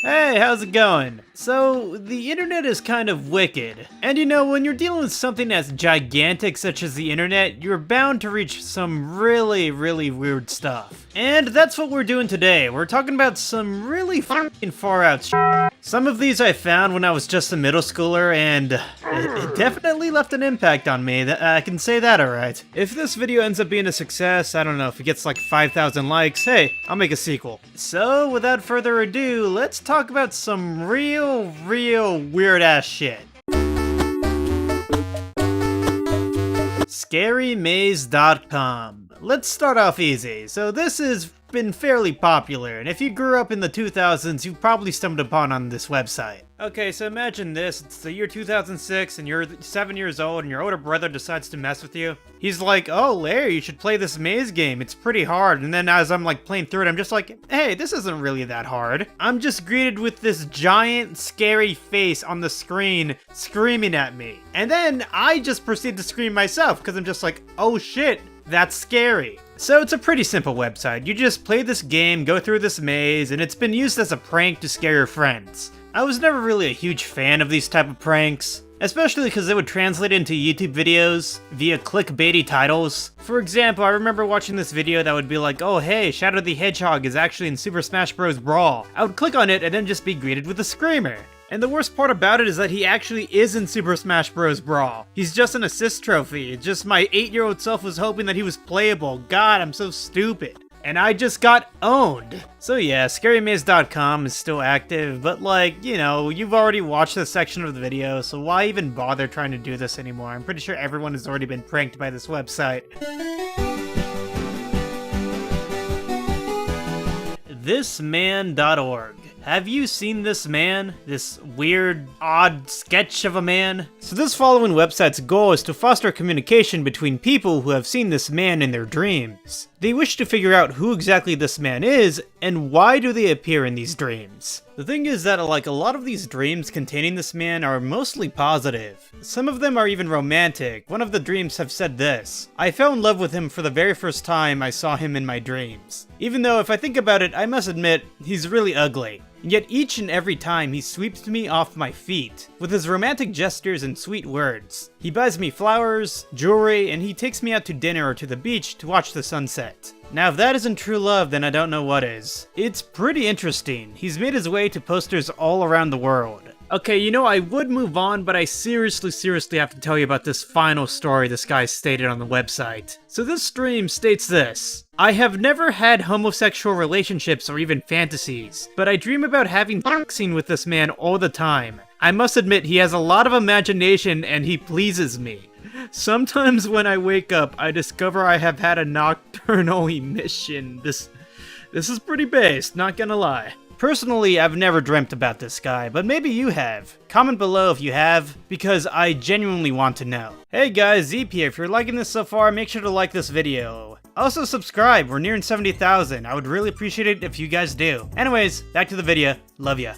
Hey, how's it going? So, the internet is kind of wicked. And you know, when you're dealing with something as gigantic such as the internet, you're bound to reach some really weird stuff. And that's what we're doing today. We're talking about some really fucking far out shit. Some of these I found when I was just a middle schooler, and it definitely left an impact on me. I can say that, alright. If this video ends up being a success, I don't know, if it gets like 5,000 likes, hey, I'll make a sequel. So, without further ado, let's talk about some real weird-ass shit. Scarymazecom. Let's start off easy. So this has been fairly popular, and if you grew up in the 2000s, you've probably stumbled upon this website. Okay, so imagine this, it's the year 2006, and you're 7 years old, and your older brother decides to mess with you. He's like, oh, Larry, you should play this maze game, it's pretty hard. And then as I'm like playing through it, I'm just like, hey, this isn't really that hard. I'm just greeted with this giant, scary face on the screen, screaming at me. And then I just proceed to scream myself, because I'm just like, oh shit, that's scary. So it's a pretty simple website. You just play this game, go through this maze, and it's been used as a prank to scare your friends. I was never really a huge fan of these type of pranks, especially because they would translate into YouTube videos via clickbaity titles. For example, I remember watching this video that would be like, oh hey, Shadow the Hedgehog is actually in Super Smash Bros. Brawl. I would click on it and then just be greeted with a screamer. And the worst part about it is that he actually is in Super Smash Bros. Brawl. He's just an assist trophy. It's just my 8-year-old self was hoping that he was playable. God, I'm so stupid. And I just got owned. So yeah, Scarymaze.com is still active, but like, you know, you've already watched this section of the video, so why even bother trying to do this anymore? I'm pretty sure everyone has already been pranked by this website. Thisman.org. Have you seen this man? This weird, odd sketch of a man? So this following website's goal is to foster communication between people who have seen this man in their dreams. They wish to figure out who exactly this man is, and why do they appear in these dreams. The thing is that like a lot of these dreams containing this man are mostly positive. Some of them are even romantic. One of the dreams have said this: I fell in love with him for the very first time I saw him in my dreams. Even though if I think about it, I must admit, he's really ugly. And yet each and every time he sweeps me off my feet with his romantic gestures and sweet words. He buys me flowers, jewelry, and he takes me out to dinner or to the beach to watch the sunset. Now if that isn't true love, then I don't know what is. It's pretty interesting. He's made his way to posters all around the world. Okay, you know, I would move on, but I seriously have to tell you about this final story this guy stated on the website. So this stream states this: I have never had homosexual relationships or even fantasies, but I dream about having sex with this man all the time. I must admit he has a lot of imagination and he pleases me. Sometimes when I wake up, I discover I have had a nocturnal emission. This is pretty based, not gonna lie. Personally, I've never dreamt about this guy, but maybe you have. Comment below if you have, because I genuinely want to know. Hey guys, Zeep here. If you're liking this so far, make sure to like this video. Also subscribe, we're nearing 70,000. I would really appreciate it if you guys do. Anyways, back to the video. Love ya.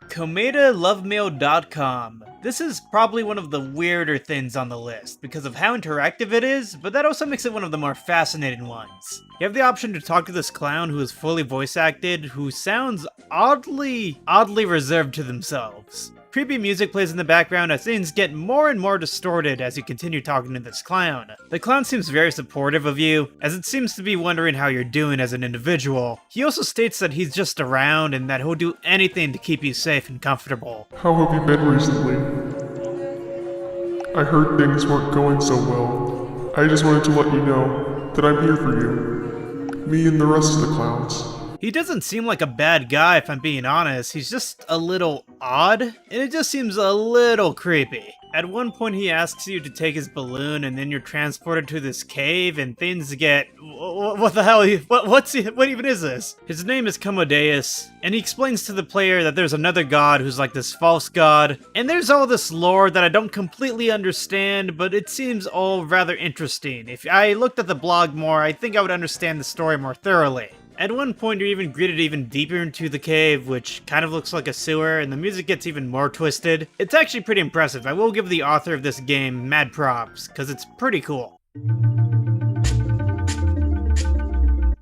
Comedaluvmio.com. This is probably one of the weirder things on the list because of how interactive it is, but that also makes it one of the more fascinating ones. You have the option to talk to this clown who is fully voice acted, who sounds oddly reserved to themselves. Creepy music plays in the background as things get more and more distorted as you continue talking to this clown. The clown seems very supportive of you, as it seems to be wondering how you're doing as an individual. He also states that he's just around and that he'll do anything to keep you safe and comfortable. How have you been recently? I heard things weren't going so well. I just wanted to let you know that I'm here for you. Me and the rest of the clowns. He doesn't seem like a bad guy if I'm being honest, he's just a little odd, and it just seems a little creepy. At one point he asks you to take his balloon and then you're transported to this cave and things get... What the hell? What even is this? His name is Comedaluvmio, and he explains to the player that there's another god who's like this false god, and there's all this lore that I don't completely understand, but it seems all rather interesting. If I looked at the blog more, I think I would understand the story more thoroughly. At one point, you're even greeted even deeper into the cave, which kind of looks like a sewer, and the music gets even more twisted. It's actually pretty impressive. I will give the author of this game mad props, because it's pretty cool.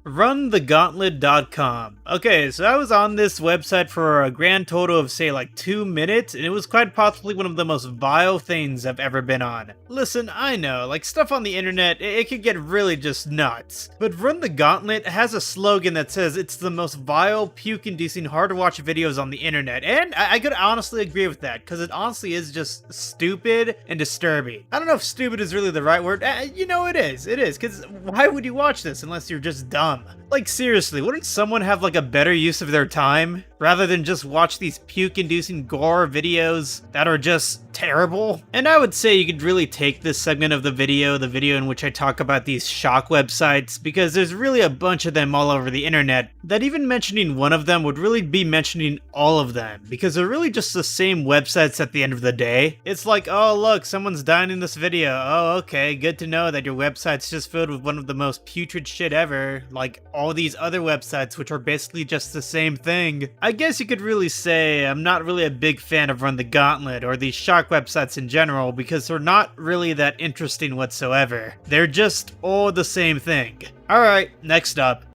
runthegauntlet.com. Okay, so I was on this website for a grand total of say like 2 minutes, and it was quite possibly one of the most vile things I've ever been on. Listen, I know, like stuff on the internet, it could get really just nuts. But Run the Gauntlet has a slogan that says it's the most vile, puke-inducing, hard-to-watch videos on the internet, and I could honestly agree with that, because it honestly is just stupid and disturbing. I don't know if stupid is really the right word. You know it is, because why would you watch this unless you're just dumb? Like seriously, wouldn't someone have like a better use of their time rather than just watch these puke-inducing gore videos that are just terrible? And I would say you could really take this segment of the video in which I talk about these shock websites, because there's really a bunch of them all over the internet, that even mentioning one of them would really be mentioning all of them, because they're really just the same websites at the end of the day. It's like, oh look, someone's dying in this video, oh okay, good to know that your website's just filled with one of the most putrid shit ever, like all these other websites which are basically just the same thing. I guess you could really say I'm not really a big fan of Run the Gauntlet or these shock websites in general, because they're not really that interesting whatsoever. They're just all the same thing. Alright, next up.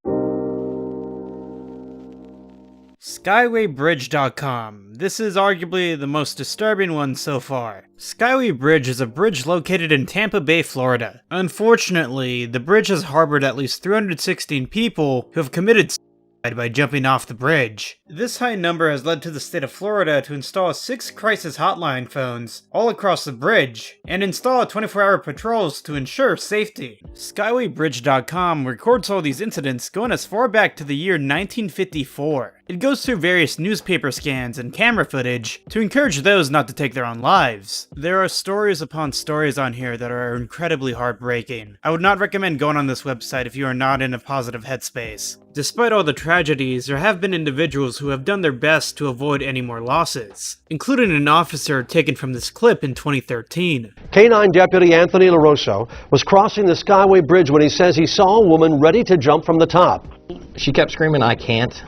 Skywaybridge.com. This is arguably the most disturbing one so far. Skyway Bridge is a bridge located in Tampa Bay, Florida. Unfortunately, the bridge has harbored at least 316 people who have committed suicide by jumping off the bridge. This high number has led to the state of Florida to install 6 crisis hotline phones all across the bridge and install 24-hour patrols to ensure safety. Skywaybridge.com records all these incidents going as far back to the year 1954. It goes through various newspaper scans and camera footage to encourage those not to take their own lives. There are stories upon stories on here that are incredibly heartbreaking. I would not recommend going on this website if you are not in a positive headspace. Despite all the tragedies, there have been individuals who have done their best to avoid any more losses, including an officer taken from this clip in 2013. K-9 Deputy Anthony LaRosso was crossing the Skyway Bridge when he says he saw a woman ready to jump from the top. She kept screaming, "I can't,"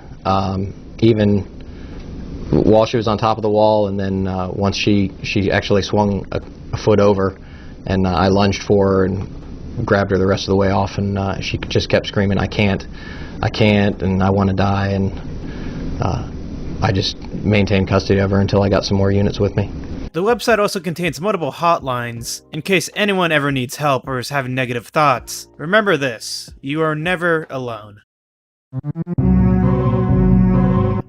even while she was on top of the wall, and then once she actually swung a foot over, and I lunged for her and grabbed her the rest of the way off, and she just kept screaming, "I can't, and I want to die," and I just maintained custody of her until I got some more units with me. The website also contains multiple hotlines in case anyone ever needs help or is having negative thoughts. Remember this, you are never alone.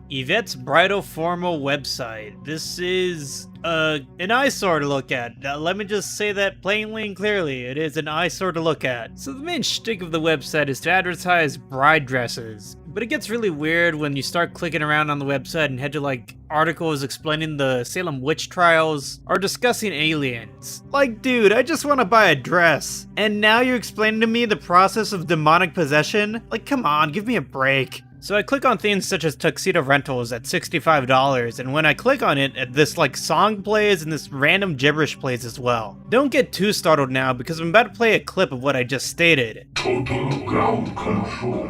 Yvette's Bridal Formal website. This is an eyesore to look at. Let me just say that plainly and clearly. It is an eyesore to look at. So the main shtick of the website is to advertise bride dresses. But it gets really weird when you start clicking around on the website and head to like articles explaining the Salem witch trials or discussing aliens. Like, dude, I just want to buy a dress. And now you're explaining to me the process of demonic possession? Like, come on, give me a break. So I click on things such as tuxedo rentals at $65, and when I click on it, this like song plays and this random gibberish plays as well. Don't get too startled now because I'm about to play a clip of what I just stated. Total ground control.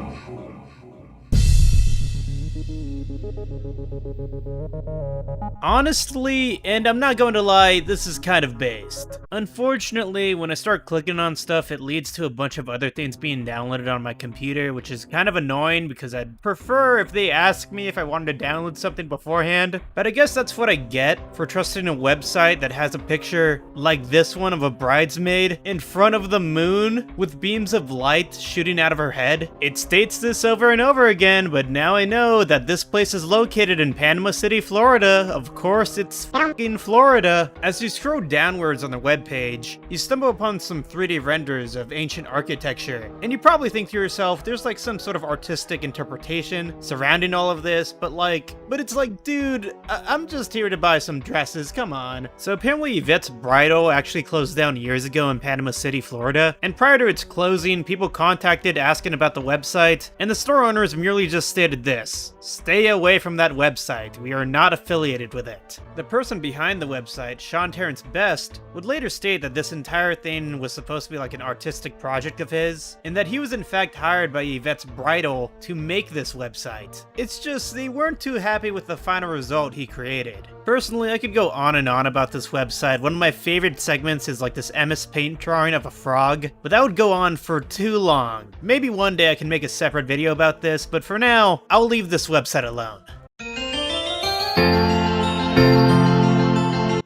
Honestly, and I'm not going to lie, this is kind of based. Unfortunately, when I start clicking on stuff, it leads to a bunch of other things being downloaded on my computer, which is kind of annoying because I'd prefer if they ask me if I wanted to download something beforehand. But I guess that's what I get for trusting a website that has a picture like this one of a bridesmaid in front of the moon with beams of light shooting out of her head. It states this over and over again, but now I know that this place is located in Panama City, Florida. Of course, it's fucking Florida. As you scroll downwards on the webpage, you stumble upon some 3D renders of ancient architecture, and you probably think to yourself, there's like some sort of artistic interpretation surrounding all of this, but it's like, dude, I'm just here to buy some dresses, come on. So apparently Yvette's Bridal actually closed down years ago in Panama City, Florida, and prior to its closing, people contacted asking about the website, and the store owners merely just stated this: stay away from that website. We are not affiliated with it. The person behind the website, Sean Terrence Best, would later state that this entire thing was supposed to be like an artistic project of his, and that he was in fact hired by Yvette's Bridal to make this website. It's just they weren't too happy with the final result he created. Personally, I could go on and on about this website. One of my favorite segments is like this MS Paint drawing of a frog, but that would go on for too long. Maybe one day I can make a separate video about this, but for now, I'll leave this website alone.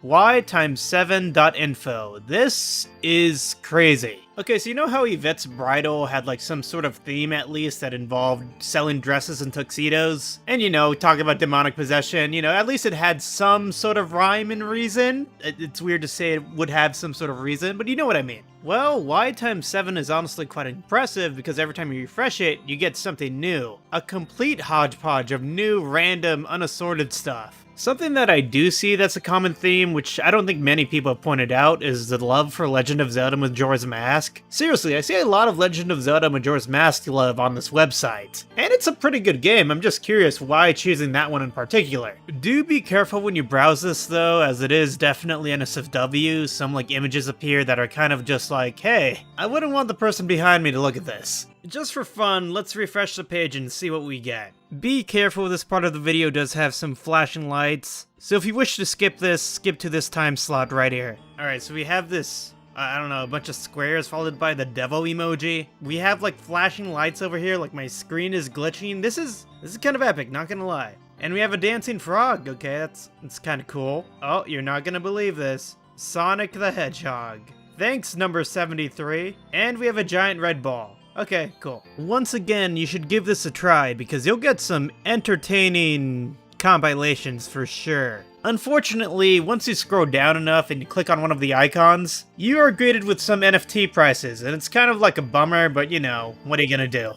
Y7.info. This is crazy. Okay, so you know how Yvette's Bridal had like some sort of theme at least that involved selling dresses and tuxedos? And you know, talking about demonic possession, you know, at least it had some sort of rhyme and reason. It's weird to say it would have some sort of reason, but you know what I mean. Well, Y7 is honestly quite impressive because every time you refresh it, you get something new. A complete hodgepodge of new, random, unassorted stuff. Something that I do see that's a common theme, which I don't think many people have pointed out, is the love for Legend of Zelda Majora's Mask. Seriously, I see a lot of Legend of Zelda Majora's Mask love on this website. And it's a pretty good game, I'm just curious why choosing that one in particular. Do be careful when you browse this though, as it is definitely NSFW. Some like images appear that are kind of just like, hey, I wouldn't want the person behind me to look at this. Just for fun, let's refresh the page and see what we get. Be careful, this part of the video does have some flashing lights, so if you wish to skip this, skip to this time slot right here. Alright, so we have this, I don't know, a bunch of squares followed by the devil emoji. We have like flashing lights over here, like my screen is glitching. This is kind of epic, not gonna lie. And we have a dancing frog, okay, that's kind of cool. Oh, you're not gonna believe this. Sonic the Hedgehog. Thanks, number 73. And we have a giant red ball. Okay, cool. Once again, you should give this a try because you'll get some entertaining compilations for sure. Unfortunately, once you scroll down enough and you click on one of the icons, you are greeted with some NFT prices, and it's kind of like a bummer, but you know, what are you gonna do?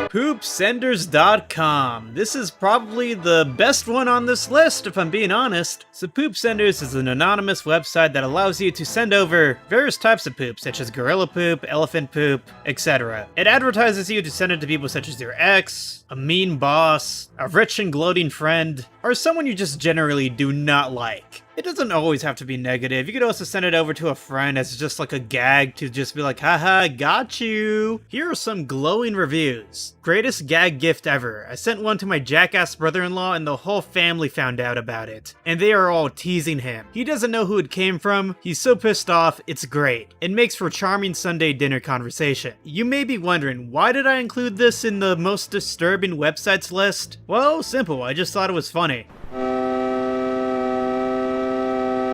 Poopsenders.com. This is probably the best one on this list, if I'm being honest. So Poopsenders is an anonymous website that allows you to send over various types of poop, such as gorilla poop, elephant poop, etc. It advertises you to send it to people such as your ex, a mean boss, a rich and gloating friend, or someone you just generally do not like. It doesn't always have to be negative. You could also send it over to a friend as just like a gag to just be like, haha, got you. Here are some glowing reviews. Greatest gag gift ever. I sent one to my jackass brother-in-law and the whole family found out about it. And they are all teasing him. He doesn't know who it came from. He's so pissed off, it's great. It makes for charming Sunday dinner conversation. You may be wondering, why did I include this in the most disturbing websites list? Well, simple, I just thought it was funny.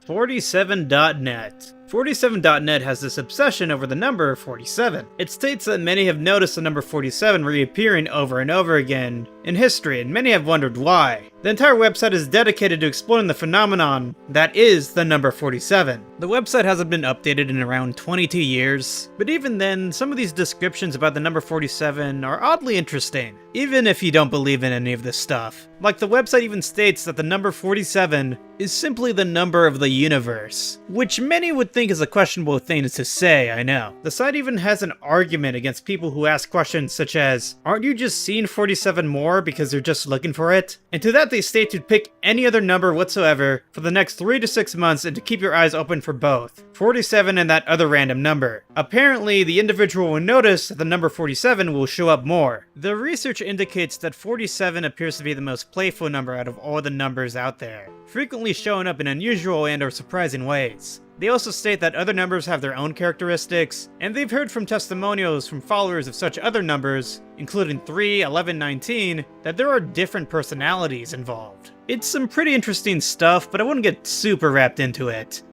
47.net. 47.net has this obsession over the number 47. It states that many have noticed the number 47 reappearing over and over again in history, and many have wondered why. The entire website is dedicated to exploring the phenomenon that is the number 47. The website hasn't been updated in around 22 years, but even then, some of these descriptions about the number 47 are oddly interesting, even if you don't believe in any of this stuff. Like, the website even states that the number 47 is simply the number of the universe, which many would think is a questionable thing to say, I know. The site even has an argument against people who ask questions such as, aren't you just seeing 47 more because you're just looking for it? And to that they state to pick any other number whatsoever for the next 3 to 6 months and to keep your eyes open for both 47 and that other random number. Apparently, the individual will notice that the number 47 will show up more. The research indicates that 47 appears to be the most playful number out of all the numbers out there, frequently showing up in unusual and or surprising ways. They also state that other numbers have their own characteristics, and they've heard from testimonials from followers of such other numbers, including 3, 11, 19, that there are different personalities involved. It's some pretty interesting stuff, but I wouldn't get super wrapped into it.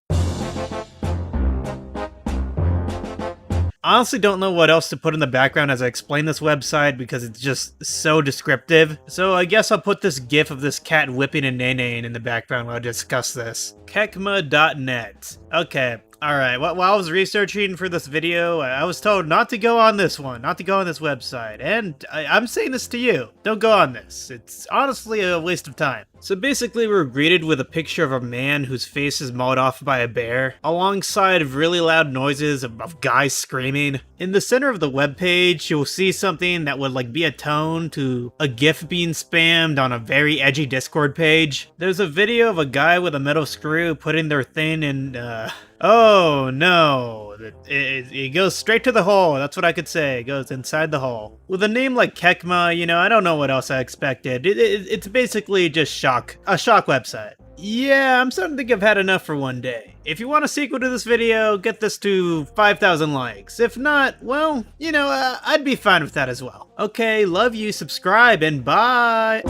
Honestly don't know what else to put in the background as I explain this website because it's just so descriptive. So I guess I'll put this gif of this cat whipping and neighing in the background while I discuss this. Kekma.net. Okay. Alright, while I was researching for this video, I was told not to go on this one, not to go on this website, and I'm saying this to you. Don't go on this. It's honestly a waste of time. So basically we're greeted with a picture of a man whose face is mauled off by a bear, alongside of really loud noises of guys screaming. In the center of the webpage, you'll see something that would like be a tone to a GIF being spammed on a very edgy Discord page. There's a video of a guy with a metal screw putting their thing in, oh no, it goes straight to the hole, that's what I could say, it goes inside the hole. With a name like Kekma, you know, I don't know what else I expected. It's basically just a shock website. Yeah, I'm starting to think I've had enough for one day. If you want a sequel to this video, get this to 5,000 likes. If not, well, you know, I'd be fine with that as well. Okay, love you, subscribe, and bye!